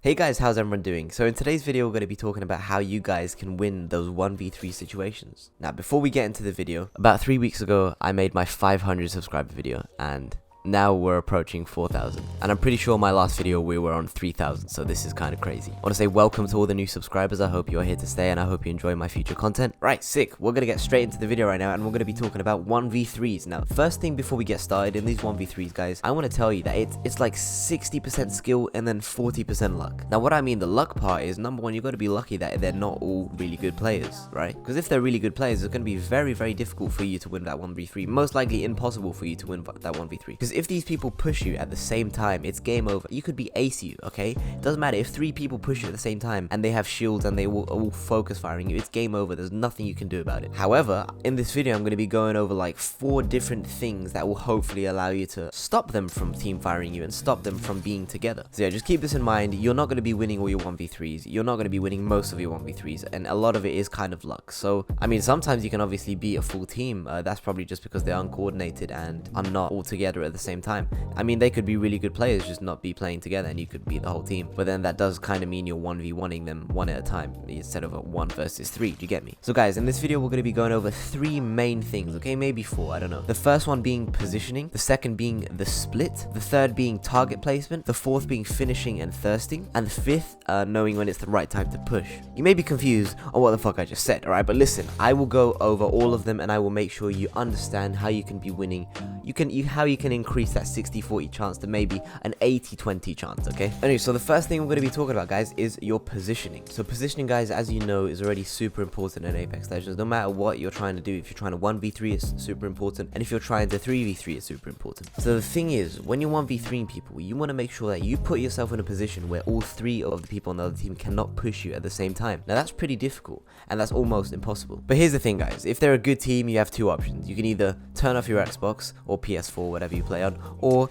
Hey guys, how's everyone doing? So in today's video, we're going to be talking about how you guys can win those 1v3 situations. Now, before we get into the video, about 3 weeks ago, I made my 500 subscriber video, and now we're approaching 4,000. And I'm pretty sure my last video we were on 3,000, so this is kind of crazy. I want to say welcome to all the new subscribers. I hope you're here to stay, and I hope you enjoy my future content. Right, sick. We're going to get straight into the video right now, and we're going to be talking about 1v3s. Now, first thing before we get started in these 1v3s, guys, I want to tell you that it's like 60% skill and then 40% luck. Now, what I mean, the luck part is, number one, you got to be lucky that they're not all really good players, right? Because if they're really good players, it's going to be very, very difficult for you to win that 1v3. Most likely impossible for you to win that 1v3. Because if these people push you at the same time, it's game over. You could be ace you, okay? It doesn't matter if 3 people push you at the same time and they have shields and they will all focus firing you. It's game over. There's nothing you can do about it. However, in this video, I'm going to be going over like 4 different things that will hopefully allow you to stop them from team firing you and stop them from being together. So yeah, just keep this in mind. You're not going to be winning all your 1v3s. You're not going to be winning most of your 1v3s, and a lot of it is kind of luck. So, I mean, sometimes you can obviously beat a full team. That's probably just because they're uncoordinated and are not all together at the same time. I mean, they could be really good players, just not be playing together, and you could beat the whole team. But then that does kind of mean you're 1v1ing them one at a time instead of a 1 versus 3. Do you get me? So guys, in this video, we're going to be going over 3 main things, okay? Maybe 4, I don't know. The first one being positioning, the second being the split, the third being target placement, the fourth being finishing and thirsting, and the fifth, knowing when it's the right time to push. You may be confused on what the fuck I just said, alright? But listen, I will go over all of them, and I will make sure you understand how you can be winning. How you can increase that 60-40 chance to maybe an 80-20 chance, okay? Anyway, so the first thing we're going to be talking about, guys, is your positioning. So positioning, guys, as you know, is already super important in Apex Legends. No matter what you're trying to do, if you're trying to 1v3, it's super important, and if you're trying to 3v3, it's super important. So the thing is, when you're 1v3ing people, you want to make sure that you put yourself in a position where all 3 of the people on the other team cannot push you at the same time. Now, that's pretty difficult, and that's almost impossible. But here's the thing, guys. If they're a good team, you have 2 options. You can either turn off your Xbox or PS4, whatever you play on, or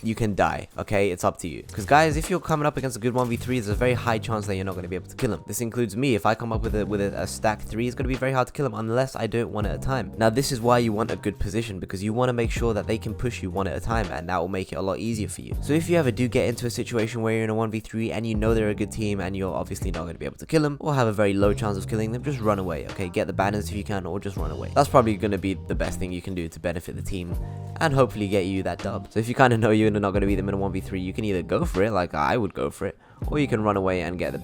you can die, okay? It's up to you. Because guys, if you're coming up against a good 1v3, there's a very high chance that you're not going to be able to kill him. This includes me. If I come up with a stack 3, it's going to be very hard to kill him unless I do it 1 at a time. Now, this is why you want a good position, because you want to make sure that they can push you 1 at a time, and that will make it a lot easier for you. So if you ever do get into a situation where you're in a 1v3 and you know they're a good team and you're obviously not going to be able to kill them or have a very low chance of killing them, just run away, okay? Get the banners if you can, or just run away. That's probably going to be the best thing you can do to benefit the team and hopefully get you that dub. So if you kind of know you're not going to beat them in a 1v3, you can either go for it, like I would go for it, or you can run away and get the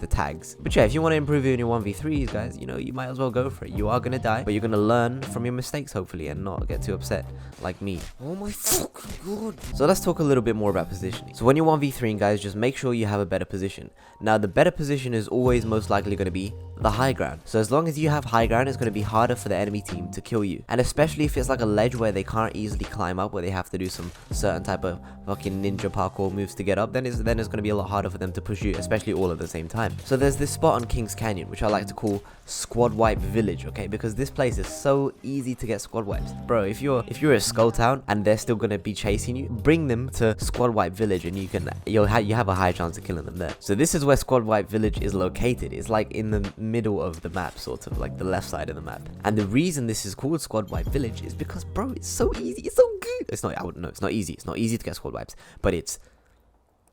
tags. But yeah, if you want to improve in your 1v3s, guys, you know, you might as well go for it. You are going to die, but you're going to learn from your mistakes, hopefully, and not get too upset like me. Oh my fucking god. So let's talk a little bit more about positioning. So when you're 1v3ing, guys, just make sure you have a better position. Now, the better position is always most likely going to be the high ground. So as long as you have high ground, it's going to be harder for the enemy team to kill you. And especially if it's like a ledge where they can't easily climb up, where they have to do some certain type of fucking ninja parkour moves to get up, then it's going to be a lot harder for them to push you, especially all at the same time. So there's this spot on Kings Canyon, which I like to call Squad Wipe Village, okay? Because this place is so easy to get squad wipes. Bro, if you're at Skull Town and they're still going to be chasing you, bring them to Squad Wipe Village and you have a high chance of killing them there. So this is where Squad Wipe Village is located. It's like in the middle of the map, sort of like the left side of the map. And the reason this is called Squad Wipe Village is because, bro, it's so easy. It's so good. It's not, I wouldn't know. It's not easy. It's not easy to get squad wipes, but it's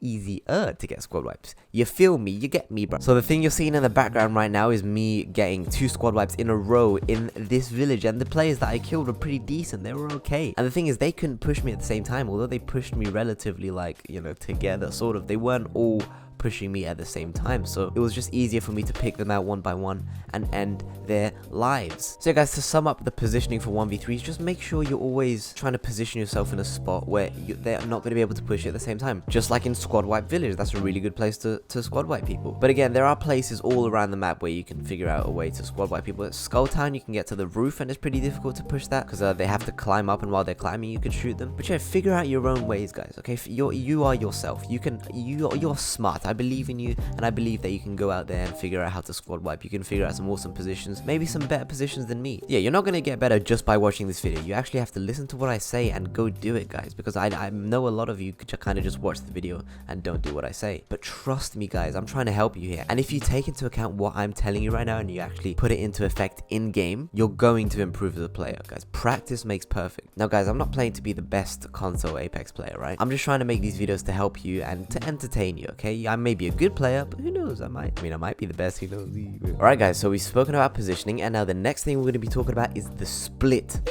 easier to get squad wipes. You feel me? You get me, bro? So the thing you're seeing in the background right now is me getting 2 squad wipes in a row in this village, and the players that I killed were pretty decent. They were okay. And the thing is, they couldn't push me at the same time, although they pushed me relatively, like, you know, together, sort of. They weren't all pushing me at the same time, so it was just easier for me to pick them out 1 by 1 and end their lives. So guys, to sum up the positioning for 1v3s, just make sure you're always trying to position yourself in a spot where they're not going to be able to push you at the same time. Just like in Squad Wipe Village, that's a really good place to squad wipe people. But again, there are places all around the map where you can figure out a way to squad wipe people. At Skull Town, you can get to the roof, and it's pretty difficult to push that because they have to climb up, and while they're climbing, you can shoot them. But yeah, figure out your own ways, guys, okay? You are yourself. You're smart. I believe in you, and I believe that you can go out there and figure out how to squad wipe. You can figure out some awesome positions, maybe some better positions than me. Yeah, you're not gonna get better just by watching this video. You actually have to listen to what I say and go do it, guys, because I know a lot of you kind of just watch the video and don't do what I say. But trust me, guys, I'm trying to help you here. And if you take into account what I'm telling you right now and you actually put it into effect in game, you're going to improve as a player, guys. Practice makes perfect. Now, guys, I'm not playing to be the best console Apex player, right? I'm just trying to make these videos to help you and to entertain you, okay? I may be a good player, but who knows? I might be the best, who knows? Alright, guys, so we've spoken about positioning, and now the next thing we're going to be talking about is the split.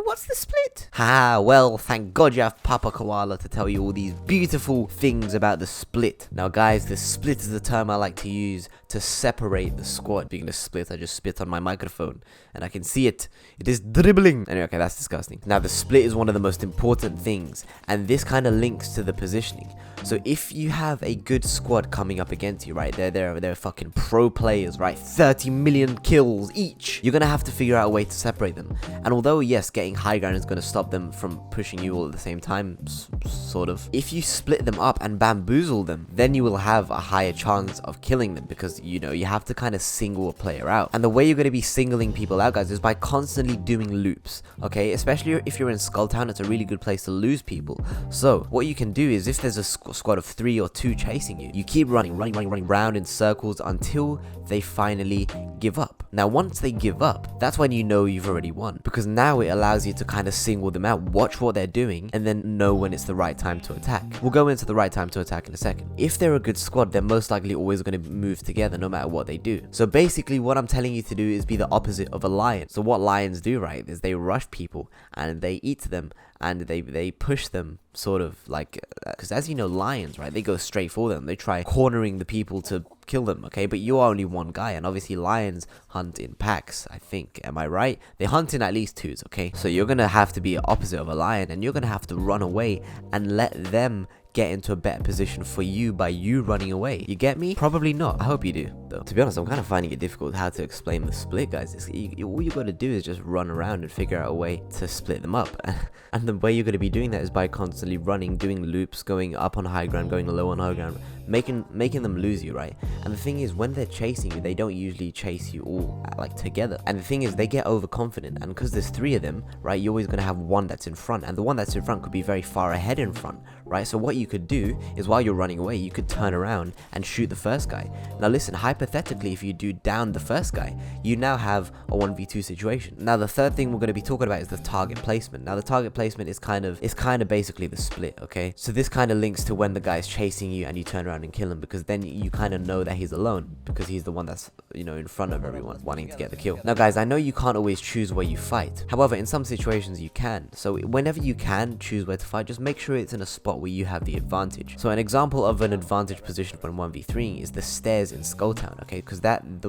What's the split? Well, thank God you have Papa Koala to tell you all these beautiful things about the split. Now, guys, the split is the term I like to use to separate the squad. Being the split, I just spit on my microphone and I can see it. It is dribbling. Anyway, okay, that's disgusting. Now, the split is one of the most important things, and this kind of links to the positioning. So if you have a good squad coming up against you, right, they're fucking pro players, right, 30 million kills each, you're gonna have to figure out a way to separate them. And although, yes, getting high ground is gonna stop them from pushing you all at the same time, sort of, if you split them up and bamboozle them, then you will have a higher chance of killing them, because, you know, you have to kind of single a player out. And the way you're gonna be singling people out, guys, is by constantly doing loops, okay? Especially if you're in Skulltown, it's a really good place to lose people. So what you can do is, if there's a squad of 3 or 2 chasing you, you keep running round in circles until they finally give up. Now, once they give up, that's when you know you've already won, because now it allows you to kind of single them out, watch what they're doing, and then know when it's the right time to attack. We'll go into the right time to attack in a second. If they're a good squad, they're most likely always going to move together no matter what they do. So basically, what I'm telling you to do is be the opposite of a lion. So what lions do, right, is they rush people and they eat them, and they push them, sort of like, because as you know, lions, right, they go straight for them. They try cornering the people to kill them, okay? But you're only one guy, and obviously lions hunt in packs, I think. Am I right? They hunt in at least 2s, okay? So you're gonna have to be opposite of a lion, and you're gonna have to run away and let them get into a better position for you by you running away. You get me? Probably not. I hope you do, though. To be honest, I'm kind of finding it difficult how to explain the split, guys. All you gotta do is just run around and figure out a way to split them up. And the way you're gonna be doing that is by constantly running, doing loops, going up on high ground, going low on high ground, making them lose you, right? And the thing is, when they're chasing you, they don't usually chase you all like together. And the thing is, they get overconfident, and because there's 3 of them, right, you're always gonna have one that's in front, and the one that's in front could be very far ahead in front, right? So what you could do is, while you're running away, you could turn around and shoot the first guy. Now listen, hypothetically, if you do down the first guy, you now have a 1v2 situation. Now the third thing we're going to be talking about is the target placement. Now the target placement is kind of basically the split, okay? So this kind of links to when the guy's chasing you and you turn around and kill him, because then you kind of know that he's alone, because he's the one that's, you know, in front of everyone wanting to get the kill. Now guys, I know you can't always choose where you fight. However, in some situations you can. So whenever you can choose where to fight, just make sure it's in a spot where you have the advantage. So an example of an advantage position when 1v3 is the stairs in Skulltown, okay? Because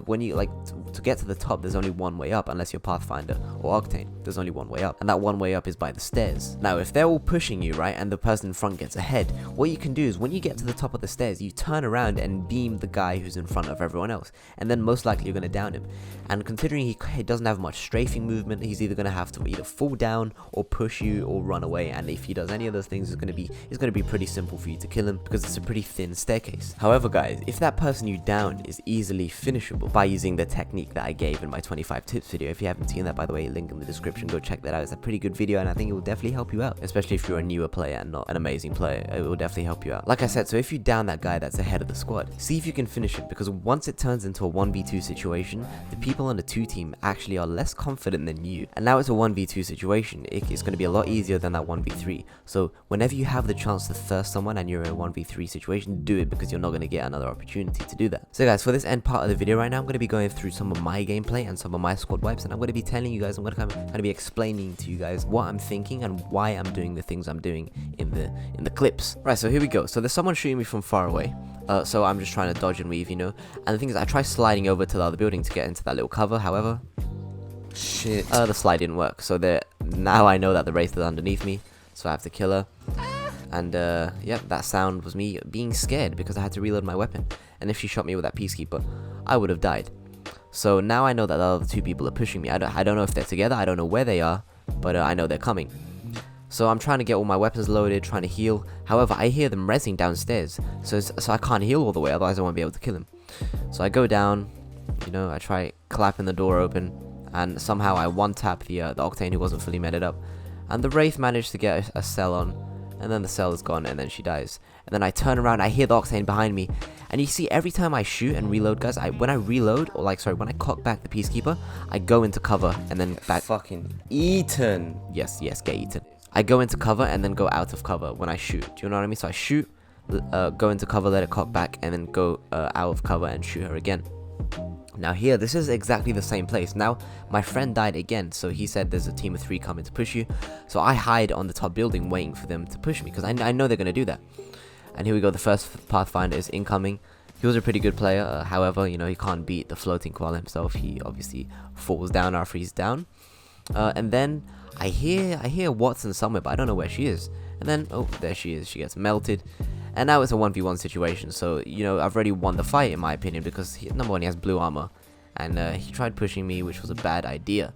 when you like to get to the top, there's only one way up, unless you're Pathfinder or Octane. There's only one way up, and that one way up is by the stairs. Now, if they're all pushing you, right, and the person in front gets ahead, what you can do is, when you get to the top of the stairs, you turn around and beam the guy who's in front of everyone else, and then most likely you're going to down him. And considering he doesn't have much strafing movement, he's either going to have to either fall down or push you or run away. And if he does any of those things, it's going to be pretty simple for you to kill him, because it's a pretty thin staircase. However, guys, if that person you down is easily finishable by using the technique that I gave in my 25 tips video, if you haven't seen that, by the way, link in the description, go check that out. It's a pretty good video, and I think it will definitely help you out, especially if you're a newer player and not an amazing player. It will definitely help you out. Like I said, so if you down that guy that's ahead of the squad, see if you can finish it, because once it turns into a 1v2 situation, the people on the 2 team actually are less confident than you, and now it's a 1v2 situation. It's going to be a lot easier than that 1v3. So whenever you have the chance to thirst someone and you're in a 1v3 situation, do it, because you're not going to get another opportunity to do that. So guys, for this end part of the video right now, I'm going to be going through some of my gameplay and some of my squad wipes, and I'm going to be telling you guys, I'm going to kind of be explaining to you guys what I'm thinking and why I'm doing the things I'm doing in the clips. Right, so here we go. So there's someone shooting me from far away. So I'm just trying to dodge and weave, you know. And the thing is, I try sliding over to the other building to get into that little cover. However, shit, the slide didn't work. So now I know that the Wraith is underneath me, so I have to kill her. And yep, that sound was me being scared because I had to reload my weapon. And if she shot me with that Peacekeeper, I would have died. So now I know that the other 2 people are pushing me. I don't know if they're together. I don't know where they are, but I know they're coming. So I'm trying to get all my weapons loaded, trying to heal. However, I hear them rezzing downstairs, so I can't heal all the way, otherwise I won't be able to kill him. So I go down, you know, I try clapping the door open, and somehow I one-tap the Octane who wasn't fully meted up. And the Wraith managed to get a cell on, and then the cell is gone, and then she dies. And then I turn around, I hear the Octane behind me, and you see every time I shoot and reload, guys, when I reload, or like, sorry, when I cock back the Peacekeeper, I go into cover, and then back. Fucking eaten. Yes, get eaten. I go into cover, and then go out of cover when I shoot. Do you know what I mean? So I shoot, go into cover, let it cock back, and then go out of cover and shoot her again. Now here, this is exactly the same place. Now, my friend died again, so he said there's a team of 3 coming to push you. So I hide on the top building waiting for them to push me, because I know they're going to do that. And here we go, the first Pathfinder is incoming. He was a pretty good player, however, you know, he can't beat the floating koala himself. He obviously falls down after he's down. And then I hear Watson somewhere, but I don't know where she is. And then, oh, there she is. She gets melted. And now it's a 1v1 situation, so, you know, I've already won the fight, in my opinion, because, number one, he has blue armor, and he tried pushing me, which was a bad idea.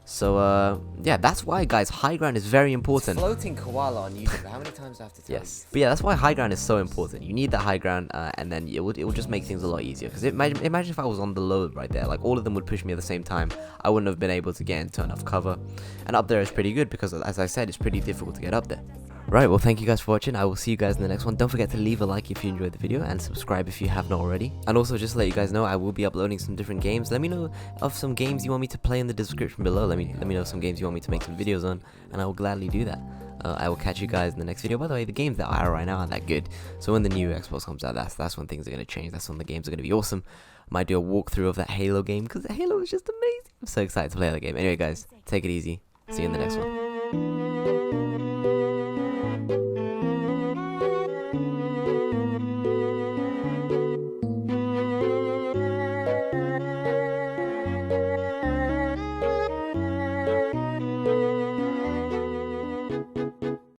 So, yeah, that's why, guys, high ground is very important. Floating koala on YouTube. How many times do I have to tell you? But yeah, that's why high ground is so important. You need that high ground, and then it will just make things a lot easier. Because imagine if I was on the low right there, like, all of them would push me at the same time. I wouldn't have been able to get into enough cover. And up there is pretty good, because, as I said, it's pretty difficult to get up there. Right, well, thank you guys for watching. I will see you guys in the next one. Don't forget to leave a like if you enjoyed the video, and subscribe if you have not already. And also, just to let you guys know, I will be uploading some different games. Let me know of some games you want me to play in the description below. Let me know some games you want me to make some videos on, and I will gladly do that. I will catch you guys in the next video. By the way, the games that are right now aren't that good, so when the new Xbox comes out, that's when things are going to change. That's when the games are going to be awesome. Might do a walkthrough of that Halo game, because Halo is just amazing. I'm so excited to play that game. Anyway, guys, take it easy. See you in the next one.